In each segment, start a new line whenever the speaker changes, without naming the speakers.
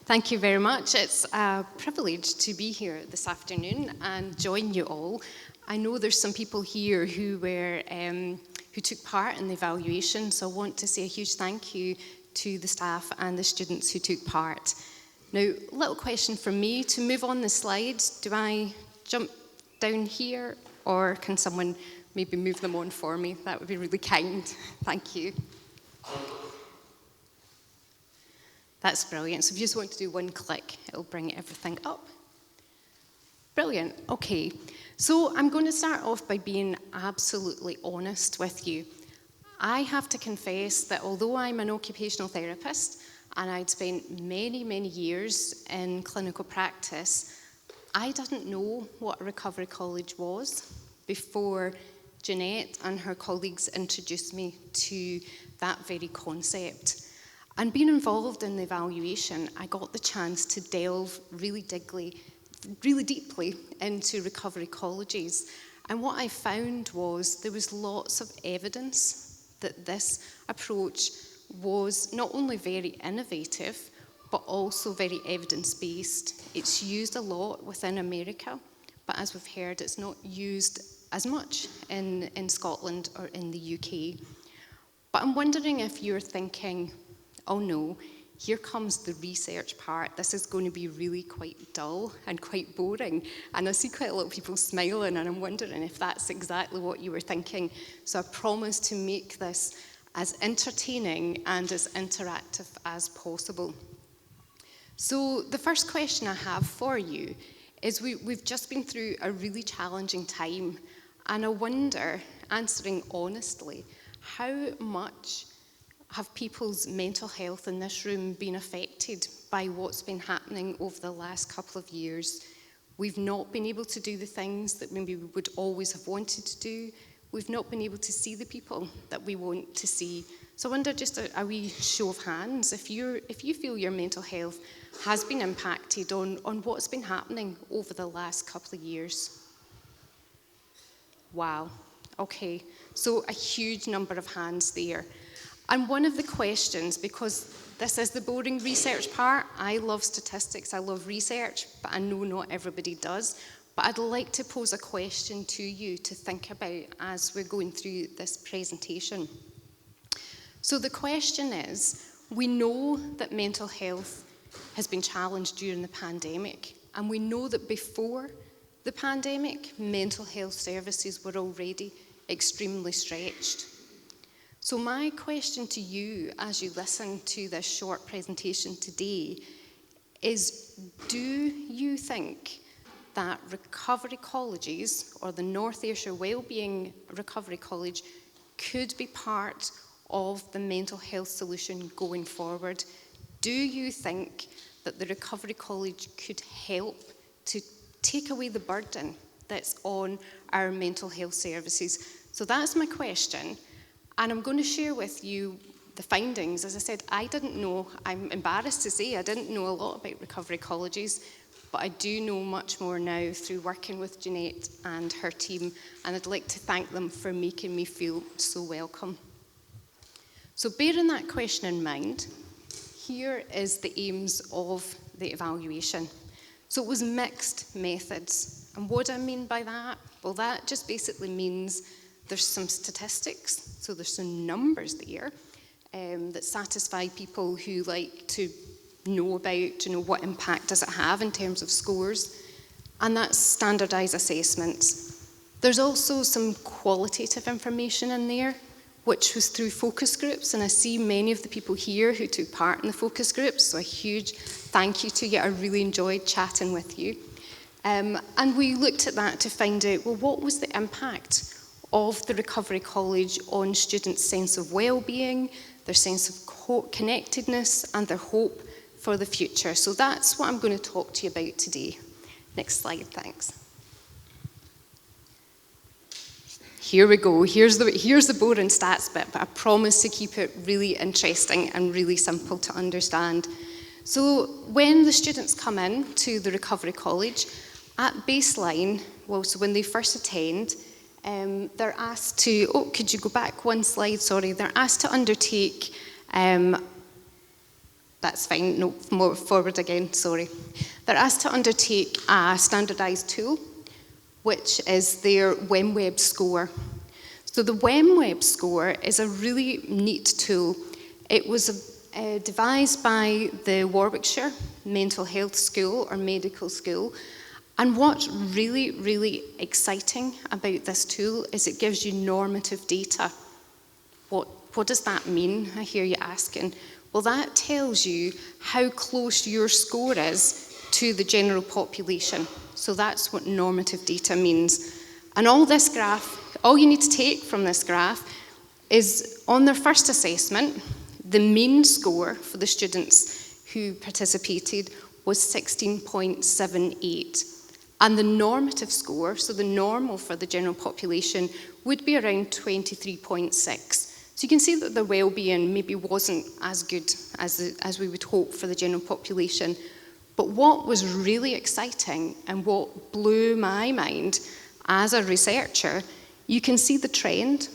Thank you very much. It's a privilege to be here this afternoon and join you all. I know there's some people here who took part in the evaluation, so I want to say a huge thank you to the staff and the students who took part. Now, little question from me, to move on the slides, do I jump down here or can someone maybe move them on for me? That would be really kind. Thank you. That's brilliant. So if you just want to do one click, it'll bring everything up. Brilliant. Okay. So I'm going to start off by being absolutely honest with you. I have to confess that although I'm an occupational therapist and I'd spent many, many years in clinical practice, I didn't know what a recovery college was before Jeanette and her colleagues introduced me to that very concept. And being involved in the evaluation, I got the chance to delve really deeply into recovery colleges. And what I found was there was lots of evidence that this approach was not only very innovative, but also very evidence-based. It's used a lot within America, but as we've heard, it's not used as much in Scotland or in the UK. But I'm wondering if you're thinking, oh no, here comes the research part. This is going to be really quite dull and quite boring. And I see quite a lot of people smiling, and I'm wondering if that's exactly what you were thinking. So I promise to make this as entertaining and as interactive as possible. So the first question I have for you is we've just been through a really challenging time, and I wonder, answering honestly, how much have people's mental health in this room been affected by what's been happening over the last couple of years? We've not been able to do the things that maybe we would always have wanted to do. We've not been able to see the people that we want to see. So I wonder, just a wee show of hands, if you feel your mental health has been impacted on what's been happening over the last couple of years. Wow, okay, so a huge number of hands there. And one of the questions, because this is the boring research part, I love statistics, I love research, but I know not everybody does. But I'd like to pose a question to you to think about as we're going through this presentation. So the question is, we know that mental health has been challenged during the pandemic, and we know that before the pandemic, mental health services were already extremely stretched. So my question to you as you listen to this short presentation today is, do you think that recovery colleges or the North Ayrshire Wellbeing Recovery College could be part of the mental health solution going forward? Do you think that the recovery college could help to take away the burden that's on our mental health services? So that's my question. And I'm going to share with you the findings. As I said, I didn't know, I'm embarrassed to say, I didn't know a lot about recovery colleges, but I do know much more now through working with Jeanette and her team, and I'd like to thank them for making me feel so welcome. So bearing that question in mind, here is the aims of the evaluation. So it was mixed methods. And what do I mean by that? Well, that just basically means there's some statistics, so there's some numbers there that satisfy people who like to know about, what impact does it have in terms of scores, and that's standardised assessments. There's also some qualitative information in there, which was through focus groups, and I see many of the people here who took part in the focus groups, so a huge thank you to you. I really enjoyed chatting with you. And we looked at that to find out, well, what was the impact of the Recovery College on students' sense of well-being, their sense of connectedness, and their hope for the future. So that's what I'm going to talk to you about today. Next slide, thanks. Here we go. Here's the boring stats bit, but I promise to keep it really interesting and really simple to understand. So when the students come in to the Recovery College, at baseline, well, so when they first attend, they're asked to, could you go back one slide, sorry, they're asked to undertake That's fine, no, more forward again, sorry. They're asked to undertake a standardised tool, which is their WEMWeb score. So the WEMWeb score is a really neat tool. It was devised by the Warwickshire Mental Health School or Medical School. And what's really, really exciting about this tool is it gives you normative data. What does that mean, I hear you asking? Well, that tells you how close your score is to the general population. So that's what normative data means. And all this graph, all you need to take from this graph is on their first assessment, the mean score for the students who participated was 16.78. And the normative score, so the normal for the general population, would be around 23.6. So you can see that their well-being maybe wasn't as good as we would hope for the general population. But what was really exciting and what blew my mind as a researcher, you can see the trend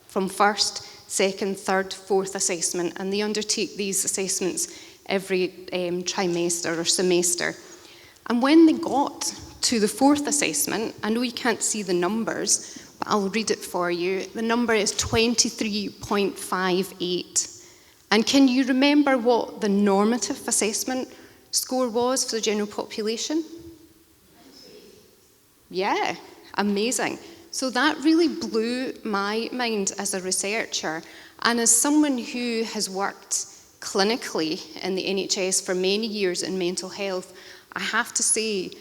from first, second, third, fourth assessment, and they undertake these assessments every trimester or semester. And when they got to the fourth assessment, I know you can't see the numbers, but I'll read it for you. The number is 23.58. And can you remember what the normative assessment score was for the general population? Yeah, amazing. So that really blew my mind as a researcher. And as someone who has worked clinically in the NHS for many years in mental health, I have to say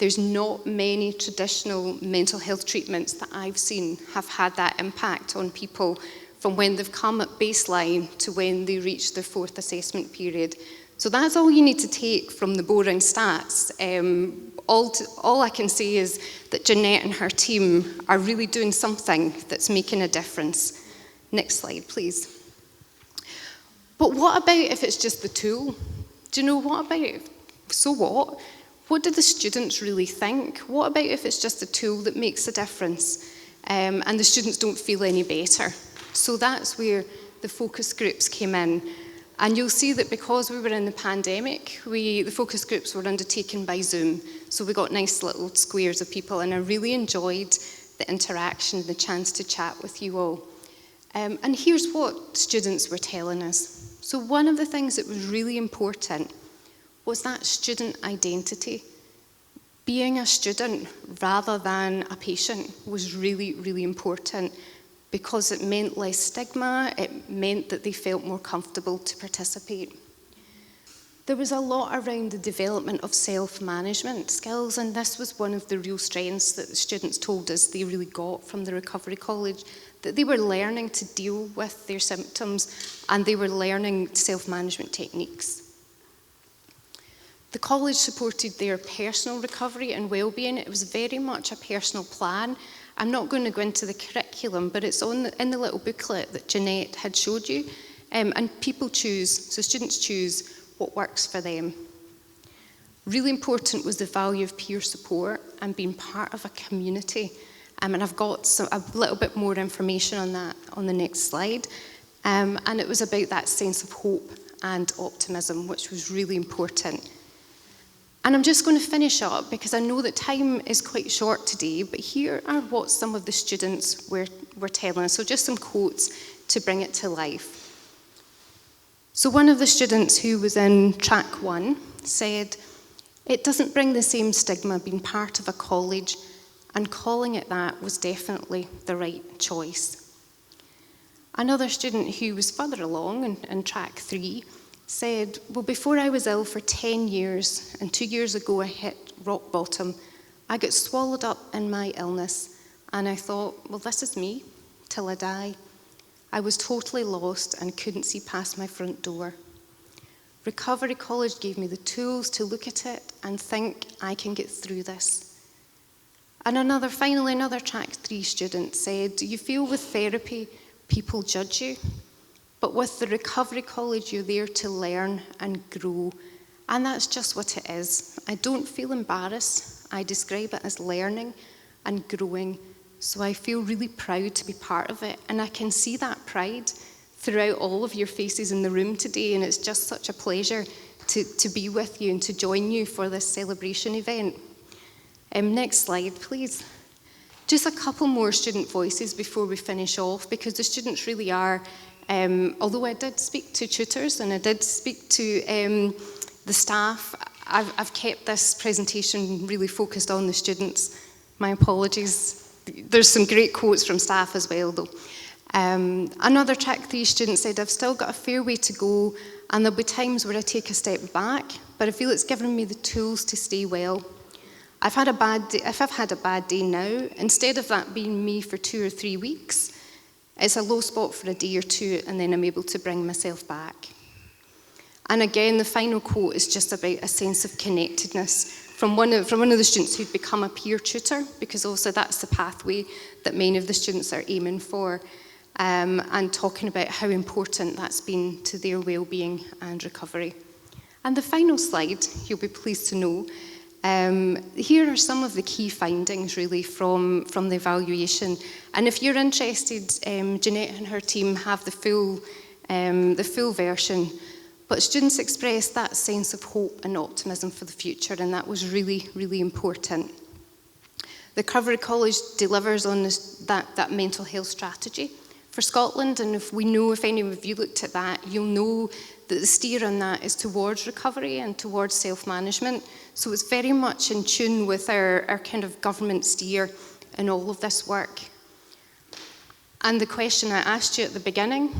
there's not many traditional mental health treatments that I've seen have had that impact on people from when they've come at baseline to when they reach their fourth assessment period. So that's all you need to take from the boring stats. All I can say is that Jeanette and her team are really doing something that's making a difference. Next slide, please. But what about if it's just the tool? Do you know, what about it? So what? What do the students really think? What about if it's just a tool that makes a difference and the students don't feel any better? So that's where the focus groups came in. And you'll see that because we were in the pandemic, the focus groups were undertaken by Zoom. So we got nice little squares of people, and I really enjoyed the interaction, the chance to chat with you all. And here's what students were telling us. So one of the things that was really important was that student identity. Being a student rather than a patient was really, really important, because it meant less stigma, it meant that they felt more comfortable to participate. There was a lot around the development of self-management skills, and this was one of the real strengths that the students told us they really got from the Recovery College, that they were learning to deal with their symptoms and they were learning self-management techniques. The college supported their personal recovery and well-being. It was very much a personal plan. I'm not going to go into the curriculum, but it's in the little booklet that Jeanette had showed you. And people choose, so students choose what works for them. Really important was the value of peer support and being part of a community. And I've got a little bit more information on that on the next slide. And it was about that sense of hope and optimism, which was really important. And I'm just going to finish up because I know that time is quite short today, but here are what some of the students were telling us. So just some quotes to bring it to life. So one of the students who was in track 1 said, "It doesn't bring the same stigma being part of a college, and calling it that was definitely the right choice." Another student who was further along in track 3 said, "Well, before I was ill for 10 years, and 2 years ago I hit rock bottom, I got swallowed up in my illness, and I thought, well, this is me till I die. I was totally lost and couldn't see past my front door. Recovery College gave me the tools to look at it and think I can get through this." And finally, another track 3 student said, "Do you feel with therapy people judge you? But with the Recovery College, you're there to learn and grow." And that's just what it is. I don't feel embarrassed. I describe it as learning and growing. So I feel really proud to be part of it. And I can see that pride throughout all of your faces in the room today, and it's just such a pleasure to be with you and to join you for this celebration event. Next slide, please. Just a couple more student voices before we finish off, because the students really are, although I did speak to tutors and I did speak to the staff, I've kept this presentation really focused on the students. My apologies. There's some great quotes from staff as well, though. Another Track 3 student said, I've still got a fair way to go, and there'll be times where I take a step back, but I feel it's given me the tools to stay well. If I've had a bad day now, instead of that being me for 2 or 3 weeks, it's a low spot for a day or two, and then I'm able to bring myself back. And again, the final quote is just about a sense of connectedness from one of the students who'd become a peer tutor, because also that's the pathway that many of the students are aiming for, and talking about how important that's been to their well-being and recovery. And the final slide, you'll be pleased to know, here are some of the key findings really from the evaluation. And if you're interested, Jeanette and her team have the full version. But students expressed that sense of hope and optimism for the future, and that was really, really important. The Recovery College delivers on that mental health strategy for Scotland, and if any of you looked at that, you'll know that the steer on that is towards recovery and towards self-management. So it's very much in tune with our kind of government steer in all of this work. And the question I asked you at the beginning,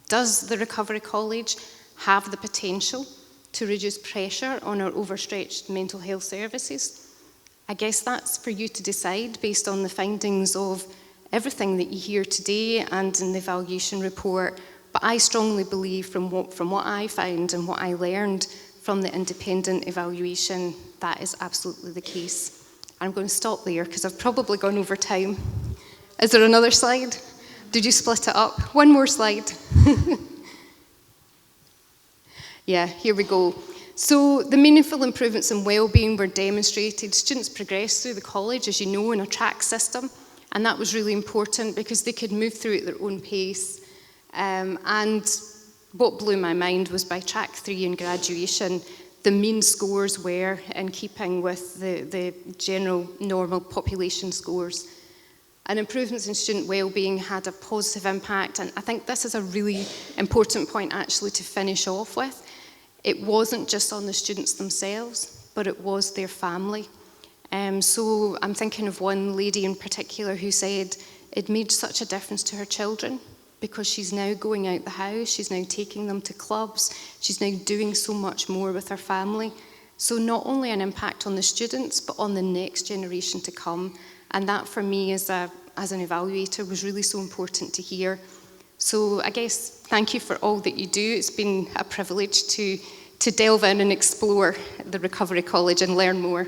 does the Recovery College have the potential to reduce pressure on our overstretched mental health services? I guess that's for you to decide based on the findings of everything that you hear today and in the evaluation report. But I strongly believe from what I found and what I learned from the independent evaluation, that is absolutely the case. I'm going to stop there because I've probably gone over time. Is there another slide? Did you split it up? One more slide. Yeah, here we go. So the meaningful improvements in wellbeing were demonstrated. Students progressed through the college, as you know, in a track system, and that was really important because they could move through at their own pace. And what blew my mind was by Track 3 in graduation, the mean scores were in keeping with the general normal population scores. And improvements in student wellbeing had a positive impact, and I think this is a really important point actually to finish off with. It wasn't just on the students themselves, but it was their family. So I'm thinking of one lady in particular who said it made such a difference to her children because she's now going out the house, she's now taking them to clubs, she's now doing so much more with her family. So not only an impact on the students, but on the next generation to come. And that for me as an evaluator was really so important to hear. So I guess thank you for all that you do. It's been a privilege to delve in and explore the Recovery College and learn more.